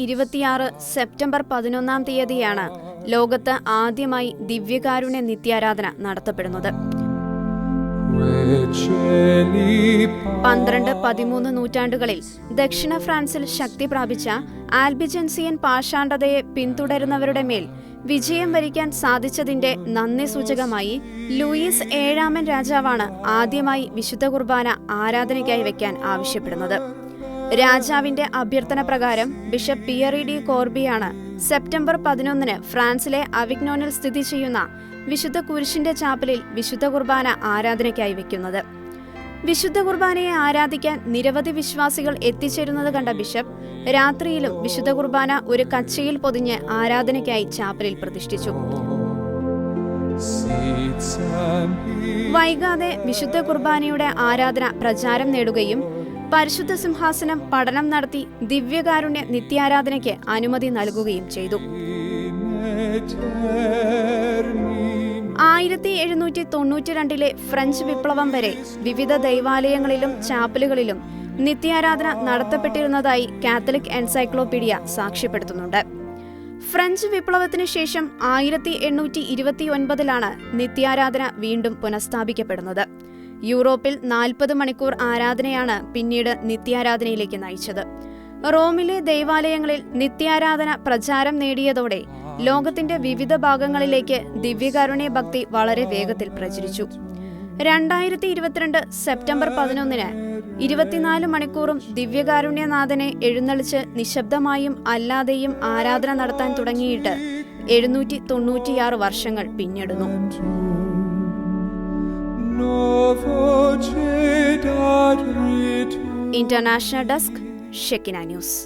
2026 September 11 ലോകത്ത് ആദ്യമായി ദിവ്യകാരുണ്യ നിത്യാരാധന നടത്തപ്പെടുന്നത്. 12-13 നൂറ്റാണ്ടുകളിൽ ദക്ഷിണ ഫ്രാൻസിൽ ശക്തി പ്രാപിച്ച ആൽബിജൻസിയൻ പാഷാണ്ഡതയെ പിന്തുടരുന്നവരുടെ മേൽ വിജയം വരിക്കാൻ സാധിച്ചതിന്റെ നന്ദി സൂചകമായി ലൂയിസ് 7 രാജാവാണ് ആദ്യമായി വിശുദ്ധ കുർബാന ആരാധനയ്ക്കായി വയ്ക്കാൻ ആവശ്യപ്പെടുന്നത്. രാജാവിന്റെ അഭ്യർത്ഥന പ്രകാരം ബിഷപ്പ് പിയറി ഡി കോർബിയാണ് സെപ്റ്റംബർ 11 ഫ്രാൻസിലെ അവിഗ്നോണിൽ സ്ഥിതി ചെയ്യുന്ന വിശുദ്ധ കുരിശിന്റെ ചാപ്പലിൽ വിശുദ്ധ കുർബാന ആരാധനയ്ക്കായി വയ്ക്കുന്നത്. വിശുദ്ധ കുർബാനയെ ആരാധിക്കാൻ നിരവധി വിശ്വാസികൾ എത്തിച്ചേരുന്നത് കണ്ട ബിഷപ്പ് രാത്രിയിലും വിശുദ്ധ കുർബാന ഒരു കച്ചയിൽ പൊതിഞ്ഞ് ആരാധനയ്ക്കായി ചാപ്പലിൽ പ്രതിഷ്ഠിച്ചു. വൈകാതെ വിശുദ്ധ കുർബാനയുടെ ആരാധന പ്രചാരം നേടുകയും പരിശുദ്ധ സിംഹാസനം പഠനം നടത്തി ദിവ്യകാരുണ്യ നിത്യാരാധനയ്ക്ക് അനുമതി നൽകുകയും ചെയ്തു. 1792 ഫ്രഞ്ച് വിപ്ലവം വരെ വിവിധ ദൈവാലയങ്ങളിലും ചാപ്പലുകളിലും നിത്യാരാധന നടത്തപ്പെട്ടിരുന്നതായി കാത്തലിക് എൻസൈക്ലോപീഡിയ സാക്ഷ്യപ്പെടുത്തുന്നുണ്ട്. ഫ്രഞ്ച് വിപ്ലവത്തിനു ശേഷം 1829 നിത്യാരാധന വീണ്ടും പുനഃസ്ഥാപിക്കപ്പെടുന്നത്. യൂറോപ്പിൽ 40 മണിക്കൂർ ആരാധനയാണ് പിന്നീട് നിത്യാരാധനയിലേക്ക് നയിച്ചത്. റോമിലെ ദൈവാലയങ്ങളിൽ നിത്യാരാധന പ്രചാരം നേടിയതോടെ ലോകത്തിന്റെ വിവിധ ഭാഗങ്ങളിലേക്ക് ദിവ്യകാരുണ്യ ഭക്തി വളരെ വേഗത്തിൽ പ്രചരിച്ചു. 2022 സെപ്റ്റംബർ 11 24 മണിക്കൂറും ദിവ്യകാരുണ്യനാഥനെ എഴുന്നള്ളിച്ച് നിശബ്ദമായും അല്ലാതെയും ആരാധന നടത്താൻ തുടങ്ങിയിട്ട് 796 വർഷങ്ങൾ പിന്നിടുന്നു. International desk, Shekinah news.